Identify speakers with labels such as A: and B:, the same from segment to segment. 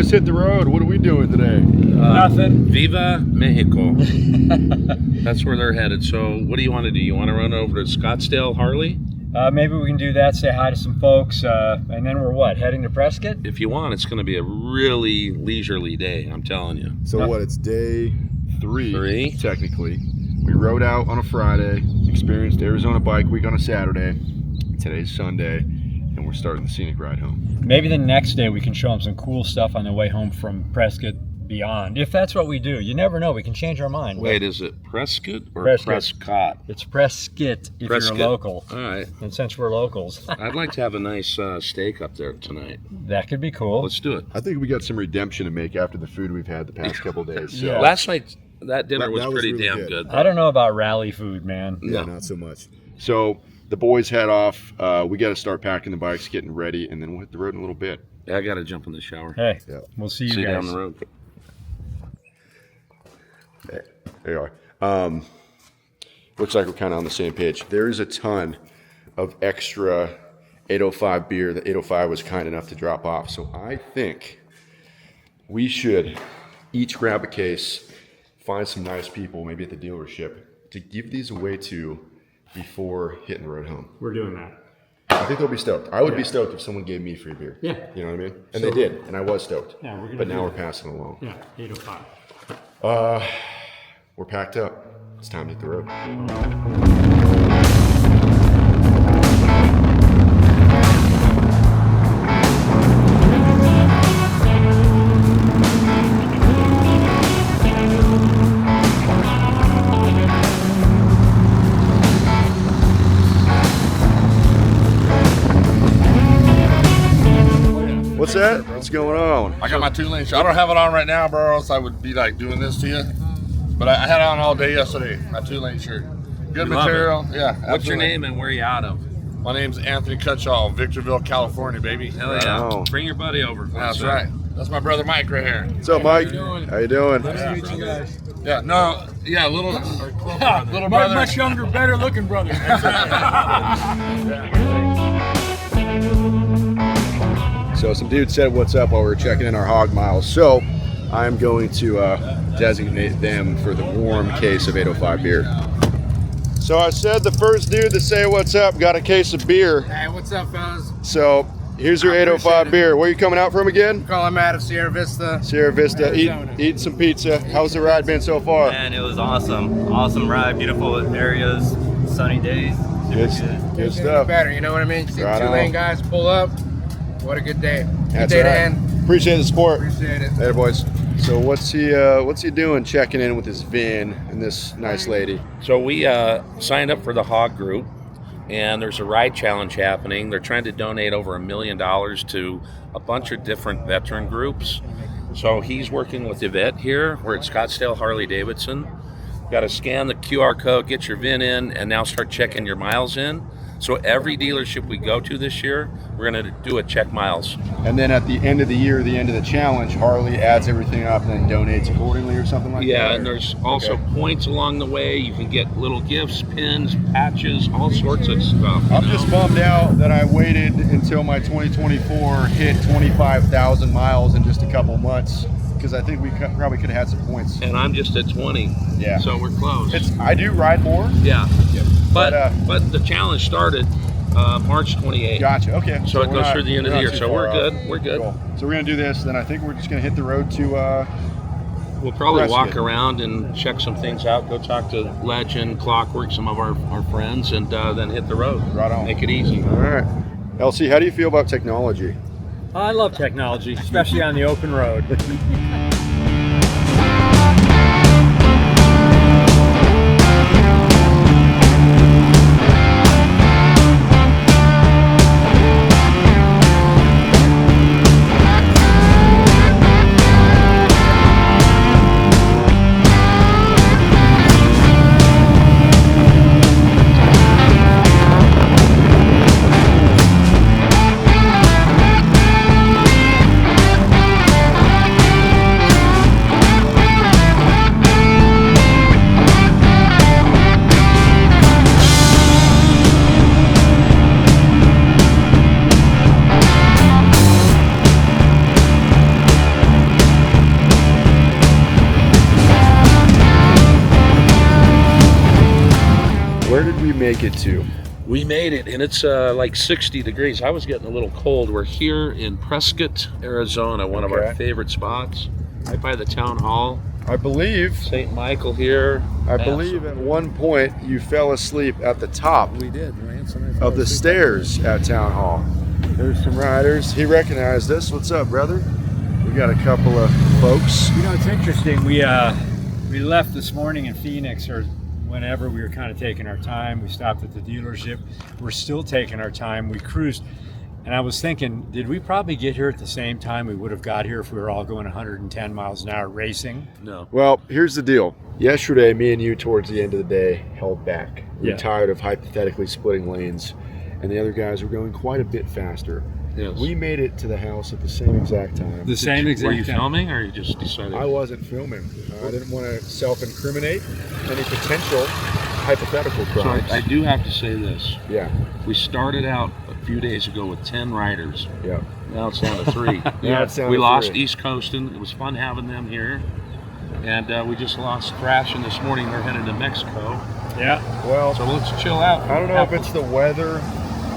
A: boys hit the road. What are we doing today?
B: Nothing.
C: Viva Mexico. That's where they're headed. So what do you want to do? You want to run over to Scottsdale, Harley?
B: Maybe we can do that, say hi to some folks, and then we're what, heading to Prescott?
C: If you want, it's going to be a really leisurely day, I'm telling you.
A: So what, it's day three, technically. We rode out on a Friday, experienced Arizona Bike Week on a Saturday. Today's Sunday, and we're starting the scenic ride home.
B: Maybe the next day we can show them some cool stuff on the way home from Prescott beyond. If that's what we do. You never know. We can change our mind.
C: Wait, is it Prescott or
B: Prescott? It's Prescott if
C: Prescott.
B: You're a local.
C: All right.
B: And since we're locals.
C: I'd like to have a nice steak up there tonight.
B: That could be cool.
C: Let's do it.
A: I think we got some redemption to make after the food we've had the past couple of days. So.
B: Yeah.
C: Last night, that dinner was pretty
A: really
C: damn good.
B: I don't know about rally food, man.
A: Yeah, not so much. So the boys head off. We got to start packing the bikes, getting ready, and then we'll hit the road in a little bit.
C: Yeah, I got to jump in the shower.
B: Hey, we'll see you guys
C: down the road.
A: There you are. Looks like we're kind of on the same page. There is a ton of extra 805 beer that 805 was kind enough to drop off. So I think we should each grab a case, find some nice people, maybe at the dealership, to give these away to before hitting the road home.
B: We're doing that.
A: I think they'll be stoked. I would be stoked if someone gave me free beer.
B: Yeah.
A: You know what I mean? And they did, and I was stoked.
B: Yeah, we're gonna
A: but
B: do
A: now
B: that.
A: we're passing along.
B: Yeah, 805.
A: We're packed up. It's time to hit the road. What's that? What's going on?
D: I got my 2-lane shirt. I don't have it on right now, bro, or else I would be like doing this to you. But I had it on all day yesterday, my 2-lane shirt. Good material. Yeah.
C: What's
D: absolutely.
C: your name and where are you out of?
D: My name's Anthony Cutshall, Victorville, California, baby.
C: Hell yeah.
A: Wow.
C: Bring your buddy over.
D: That's right. That's my brother Mike right here.
A: What's up, Mike? How you doing?
D: Nice to meet you guys. Yeah, no, yeah, little brother.
B: Much younger, better looking brother.
A: So some dude said what's up while we were checking in our hog miles. So I'm going to designate them for the warm case of 805 beer. So I said the first dude to say what's up got a case of beer.
E: Hey, what's up, fellas?
A: So here's your 805 beer. Where are you coming out from again?
E: I'm out of Sierra Vista.
A: Sierra Vista.
E: Arizona.
A: Eating some pizza. How's the ride been so far?
F: Man, it was awesome. Awesome ride, beautiful areas, sunny days. Super
A: Good stuff.
E: Better, you know what I mean? See
A: Right
E: 2-lane
A: on.
E: guys pull up. What a good day. Good
A: That's
E: day
A: right.
E: to end.
A: Appreciate the support.
E: Appreciate it.
A: Later, boys. So what's he doing checking in with his van and this nice lady?
C: So we signed up for the Hog Group, and there's a ride challenge happening. They're trying to donate over $1 million to a bunch of different veteran groups. So he's working with Yvette here. We're at Scottsdale Harley Davidson. Got to scan the QR code, get your VIN in, and now start checking your miles in. So every dealership we go to this year, we're going to do a check miles.
A: And then at the end of the year, the end of the challenge, Harley adds everything up and then donates accordingly or something like that?
C: Yeah, and there's also points along the way. You can get little gifts, pins, patches, all sorts of stuff.
A: I'm just bummed out that I waited until my 2024 hit 25,000 miles in just a couple months, because I think we probably could have had some points.
C: And I'm just at 20.
A: Yeah.
C: So we're close.
A: I do ride more.
C: Yeah.
A: But,
C: But the challenge started March 28th.
A: Gotcha. Okay.
C: So it
A: we're
C: goes
A: not-
C: through the end of
A: we're
C: the
A: not
C: year.
A: too
C: So we're
A: far
C: good.
A: off.
C: We're good.
A: Cool. So we're gonna do this. Then I think we're just gonna hit the road to.
C: We'll probably walk
A: Prescott.
C: around and check some things out. Go talk to Legend, Klock Werks, some of our friends, and then hit the road.
A: Right on.
C: Make it easy.
A: All right. LC, how do you feel about technology?
B: I love technology, especially on the open road.
A: where did we make it to?
C: We made it, and it's like 60 degrees. I was getting a little cold. We're here in Prescott, Arizona, one of our
A: Okay.
C: favorite spots, right by the town hall.
A: I believe
C: St. Michael here.
A: I believe at one point you fell asleep at the top
D: We did, right?
A: of the stairs at Town Hall. There's some riders. He recognized us. What's up, brother? We got a couple of folks.
B: You know, it's interesting. We left this morning in Phoenix, or whenever we were kind of taking our time. We stopped at the dealership. We're still taking our time. We cruised. And I was thinking, did we probably get here at the same time we would have got here if we were all going 110 miles an hour racing?
C: No.
A: Well, here's the deal. Yesterday, me and you, towards the end of the day, held back. We were
B: Yeah.
A: tired of hypothetically splitting lanes, and the other guys were going quite a bit faster.
C: Yes.
A: We made it to the house at the same exact time.
B: The same exact
C: Were you
B: time.
C: filming, or you just decided?
A: I wasn't filming. I didn't want to self-incriminate any potential hypothetical
C: So
A: crimes.
C: I do have to say this.
A: Yeah,
C: We started out a few days ago with 10 riders.
A: yeah.
C: Now it's down to 3.
A: Now it's down
C: We
A: to
C: lost
A: 3.
C: East Coastin'. It was fun having them here. And we just lost Thrashin this morning. They're headed to Mexico.
B: Yeah.
A: Well,
C: So let's chill out.
A: I don't know if it's the weather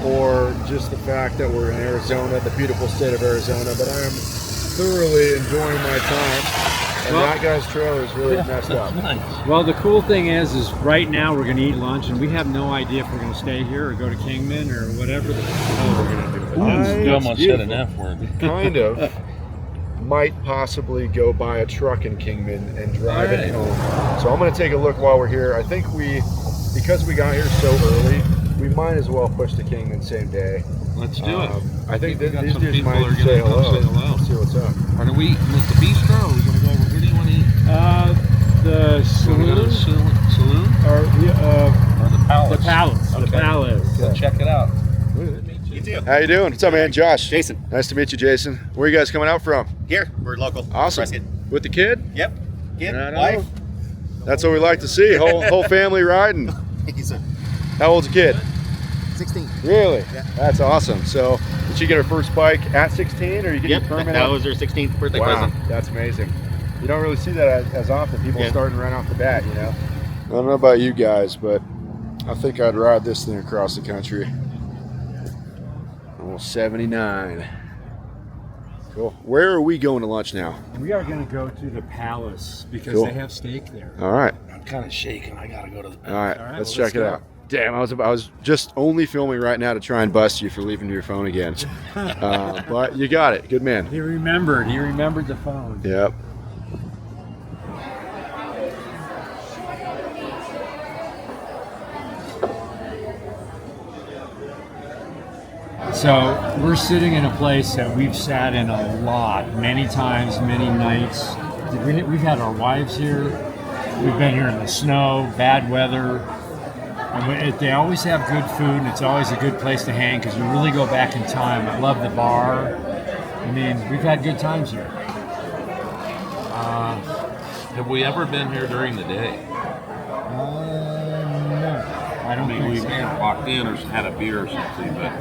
A: or just the fact that we're in Arizona, the beautiful state of Arizona, but I am thoroughly enjoying my time. And that guy's trailer is really messed up.
C: Nice.
B: Well, the cool thing is right now we're going to eat lunch, and we have no idea if we're going to stay here or go to Kingman or whatever the hell we're going to do.
A: I
C: You almost said an
A: beautiful.
C: F word.
A: Kind of might possibly go buy a truck in Kingman and drive it home. So I'm going to take a look while we're here. I think because we got here so early, we might as well push to Kingman same day.
C: Let's do it.
A: I think
C: we got
A: these
C: some
A: dudes
C: people
A: might
C: are gonna
A: say
C: come
A: hello.
C: say hello.
A: See what's up.
C: Are we at the bistro? Are we going to go over? Where do you want to eat?
B: The
C: You wanna go to the
B: saloon
C: saloon
B: or
C: or the palace?
B: the palace. The
C: Okay.
B: palace.
C: Go check it out.
F: You too.
A: How you doing? What's up, man? Josh.
F: Jason.
A: Nice to meet you, Jason. Where are you guys coming out from?
F: Here, we're local.
A: Awesome.
F: Prescott.
A: With the kid?
F: Yep. Kid,
A: Right on.
F: wife.
A: That's what we like to see. Whole family riding.
F: Thank you, sir.
A: How old's the kid?
F: 16.
A: Really?
F: Yeah.
A: That's awesome. So, did she get her first bike at 16, or you get
F: Yep.
A: your permit?
F: That was her 16th birthday
A: Wow,
F: present.
A: that's amazing. You don't really see that as often. People
F: Yeah.
A: starting right off the bat, you know. I don't know about you guys, but I think I'd ride this thing across the country. Almost 79. Cool. Where are we going to lunch now?
B: We are going to go to the palace because
A: Cool.
B: they have steak there.
A: All right.
C: I'm kind of shaking. I got to go to the
A: All right.
B: All right,
A: Let's
B: well,
A: check
B: let's
A: it
B: go.
A: out. Damn, I was just only filming right now to try and bust you for leaving your phone again. But you got it. Good man.
B: He remembered. He remembered the phone.
A: Yep.
B: So we're sitting in a place that we've sat in a lot, many times, many nights. We've had our wives here. We've been here in the snow, bad weather. And they always have good food, and it's always a good place to hang because you really go back in time. I love the bar. I mean, we've had good times here.
C: Have we ever been here during the day?
B: No, I don't
C: I mean, we
B: think
C: may
B: so.
C: have walked in or had a beer or something, but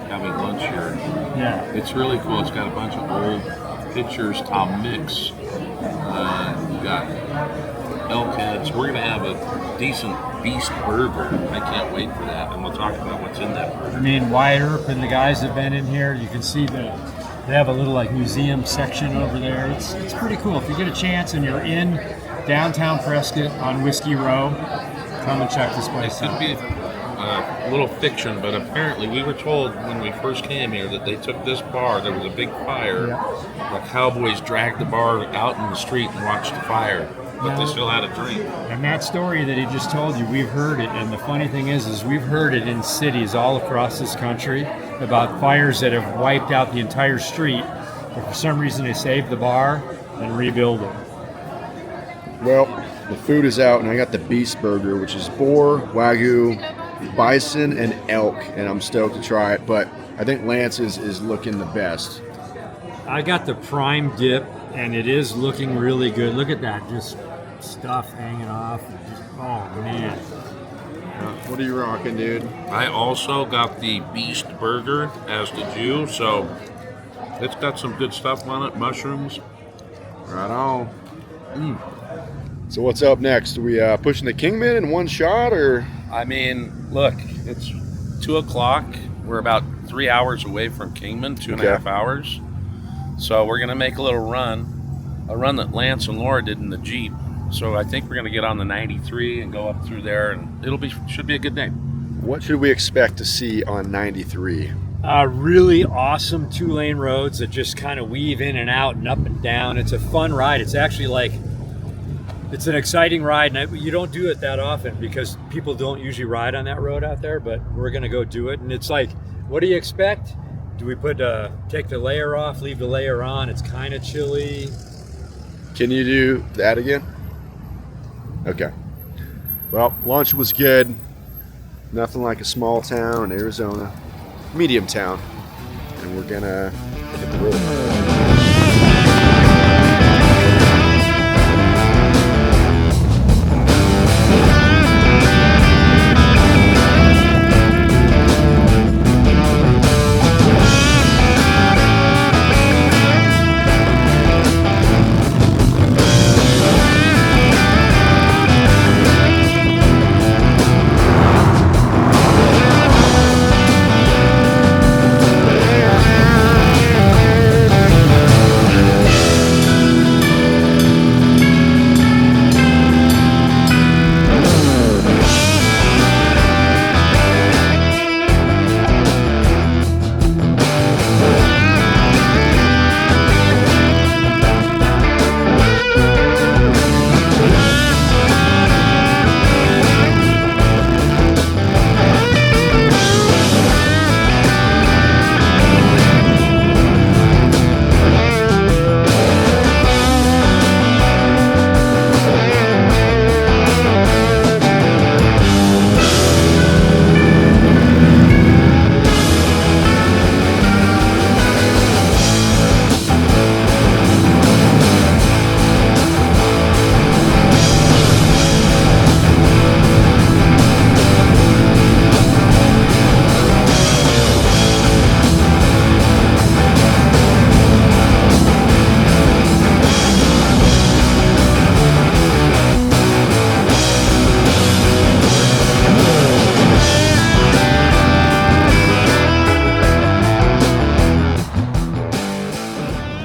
C: having lunch here.
B: Yeah.
C: It's really cool. It's got a bunch of old pictures, Tom Mix. We've got elk heads. We're going to have a decent beast burger. I can't wait for that. And we'll talk about what's in that burger.
B: I mean, Wyatt Earp and the guys have been in here. You can see they have a little like museum section over there. It's pretty cool. If you get a chance and you're in downtown Prescott on Whiskey Row, come and check this
C: It
B: place
C: could
B: out.
C: be a little fiction, but apparently we were told when we first came here that they took this bar. There was a big fire.
B: Yeah.
C: The cowboys dragged the bar out in the street and watched the fire, but they
B: No.
C: still had a drink.
B: And that story that he just told you, we've heard it. And the funny thing is we've heard it in cities all across this country about fires that have wiped out the entire street, but for some reason they saved the bar and rebuild it.
A: Well, the food is out, and I got the beast burger, which is boar, wagyu, bison, and elk, and I'm stoked to try it. But I think Lance's is looking the best.
B: I got the prime dip, and it is looking really good. Look at that, just stuff hanging off. Just, oh man.
A: What are you rocking, dude?
C: I also got the beast burger, as did you, so it's got some good stuff on it. Mushrooms.
A: Right on. So what's up next? Are we pushing the Kingman in one shot, or?
C: I mean, look, it's 2 o'clock. We're about 3 hours away from Kingman, 2.5 hours. So we're going to make a little run, a run that Lance and Laura did in the Jeep. So I think we're going to get on the 93 and go up through there, and should be a good day.
A: What should we expect to see on 93?
B: Really awesome 2-lane roads that just kind of weave in and out and up and down. It's a fun ride. It's actually it's an exciting ride, and you don't do it that often because people don't usually ride on that road out there, but we're going to go do it. And it's like, what do you expect? Do we take the layer off, leave the layer on? It's kind of chilly.
A: Can you do that again? Okay. Well, lunch was good. Nothing like a small town in Arizona, medium town, and we're gonna hit the road.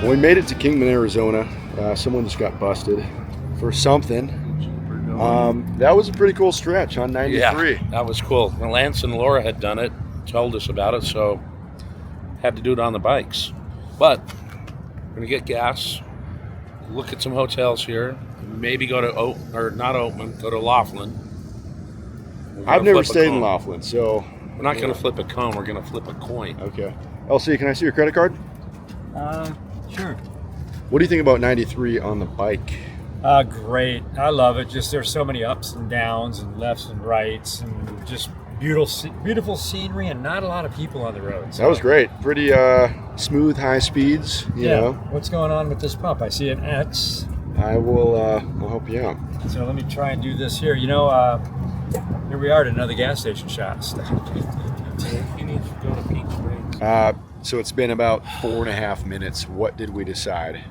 A: We made it to Kingman, Arizona. Someone just got busted for something. That was a pretty cool stretch on 93.
C: Yeah, that was cool. Well, Lance and Laura had done it, told us about it, so had to do it on the bikes. But we're gonna get gas, look at some hotels here, maybe go to go to Laughlin.
A: I've never stayed in Laughlin, so
C: we're not gonna flip a cone. We're gonna flip a coin.
A: Okay. LC, can I see your credit card?
B: Sure.
A: What do you think about 93 on the bike?
B: Great. I love it. Just there's so many ups and downs and lefts and rights and just beautiful scenery and not a lot of people on the road. So.
A: That was great. Pretty smooth, high speeds. You know.
B: What's going on with this pump? I see an X.
A: I will I'll help you out.
B: So let me try and do this here. You know, here we are at another gas station shot.
C: He needs to go to Peach Springs.
A: So it's been about 4.5 minutes. What did we decide?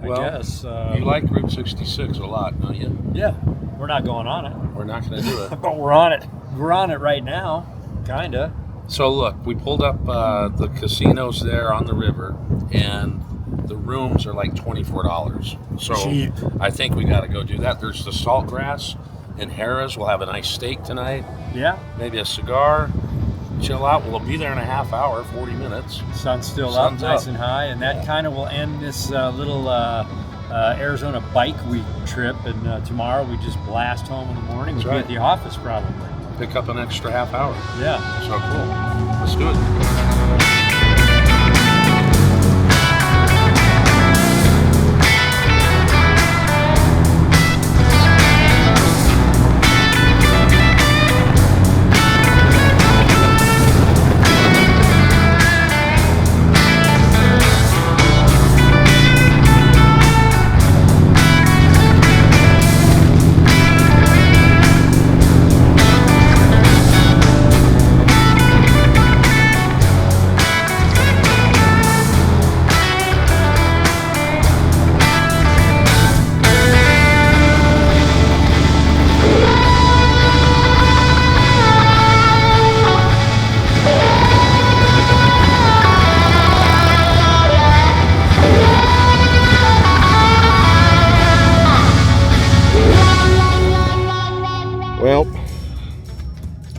B: I guess.
C: You like Route 66 a lot, don't you?
B: Yeah. We're not going on it.
C: We're not going to do it.
B: But we're on it. We're on it right now. Kinda.
C: So look, we pulled up the casinos there on the river, and the rooms are like $24. So
B: Cheap.
C: I think we got to go do that. There's the Saltgrass in Harrah's. We'll have a nice steak tonight.
B: Yeah.
C: Maybe a cigar. Chill out. We'll be there in a half hour, 40 minutes.
B: Sun's still
C: Sun's
B: up, nice
C: up.
B: and high, and that kind of will end this little Arizona bike week trip. And tomorrow we just blast home in the morning. We'll be at the office probably.
C: Pick up an extra half hour.
B: Yeah.
C: So cool. Let's do it.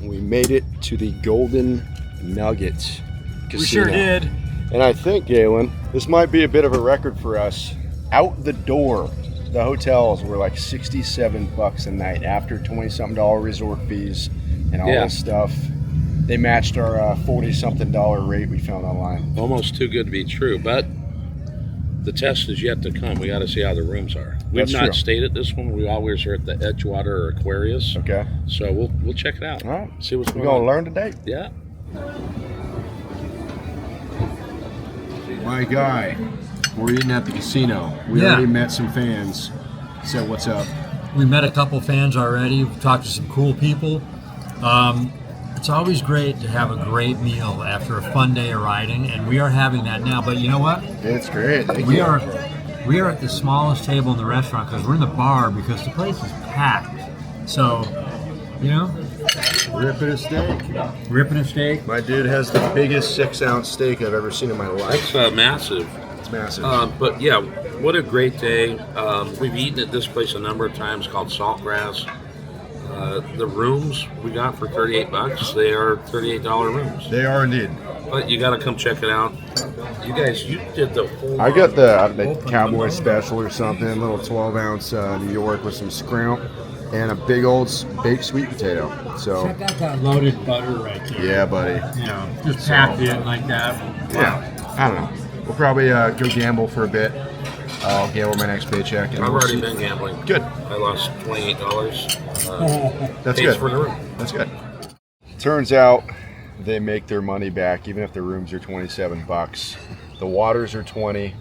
A: we made it to the Golden Nugget Casino.
B: We sure did.
A: And I think, Galen, this might be a bit of a record for us. Out the door, the hotels were like $67 a night after $20-something resort fees and all this stuff. They matched our $40-something rate we found online.
C: Almost too good to be true, but the test is yet to come. We got to see how the rooms are. We've
A: That's
C: not
A: true.
C: stayed at this one. We always are at the Edgewater or Aquarius.
A: Okay.
C: So we'll check it out.
A: All right.
C: See what's
A: We're
C: going on.
A: going to learn today.
C: Yeah.
A: My guy, we're eating at the casino. We
B: Yeah.
A: already met some fans. So what's up?
B: We met a couple fans already. We've talked to some cool people. It's always great to have a great meal after a fun day of riding, and we are having that now. But you know what?
A: It's great. Thank
B: We
A: you.
B: are at the smallest table in the restaurant because we're in the bar because the place is packed. So, you know,
A: Ripping a steak.
B: ripping a steak.
A: My dude has the biggest 6-ounce steak I've ever seen in my life.
C: It's massive.
A: It's massive.
C: But yeah, what a great day. We've eaten at this place a number of times called Saltgrass. The rooms we got for $38, they are $38 rooms.
A: They are indeed.
C: But you got to come check it out. You guys, you did the whole.
A: I got the Cowboy Special or something, a little 12-ounce New York with some scrimp and a big old baked sweet potato. So,
B: Check out that loaded butter right there.
A: yeah, buddy.
B: You know, just packed in like that.
A: Yeah, I don't know. We'll probably go gamble for a bit. I'll gamble my next paycheck. And
C: I've
A: we'll
C: already
A: see.
C: been gambling.
A: Good.
C: I lost $28.
A: That's
C: Pays
A: good.
C: for the room.
A: That's good. Turns out they make their money back even if the rooms are $27. The waters are $20.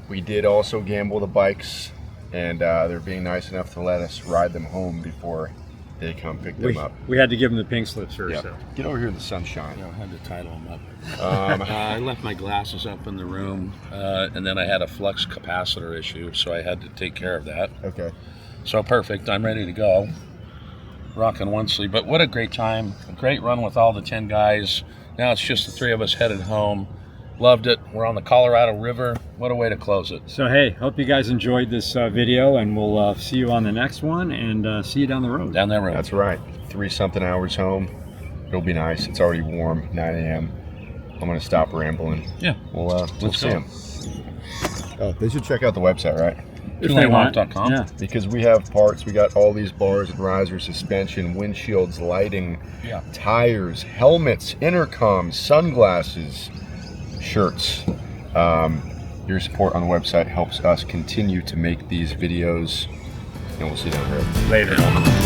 A: We did also gamble the bikes, and they're being nice enough to let us ride them home before they come pick them up.
B: We had to give them the pink slips first.
A: Yeah.
B: So.
A: Get over here in the sunshine.
C: I had to title them up.
A: Um,
C: I left my glasses up in the room, and then I had a flux capacitor issue, so I had to take care of that.
A: okay.
C: So perfect. I'm ready to go. Rocking one sleeve. But what a great time. A great run with all the 10 guys. Now it's just the 3 of us headed home. Loved it. We're on the Colorado River. What a way to close it.
B: So hey, hope you guys enjoyed this video, and we'll see you on the next one, and see you down the road.
C: Down that road.
A: That's right. 3-something hours home. It'll be nice. It's already warm. 9 a.m. I'm going to stop rambling.
C: Yeah.
A: We'll
C: Let's
A: see
C: go.
A: them. Oh, they should check out the website, right?
B: If they want.
C: FeulingParts.com.
B: Yeah.
A: Because we have parts. We got all these bars and risers, suspension, windshields, lighting,
C: Yeah.
A: tires, helmets, intercoms, sunglasses, shirts. Your support on the website helps us continue to make these videos, and we'll see you down the road.
B: Later.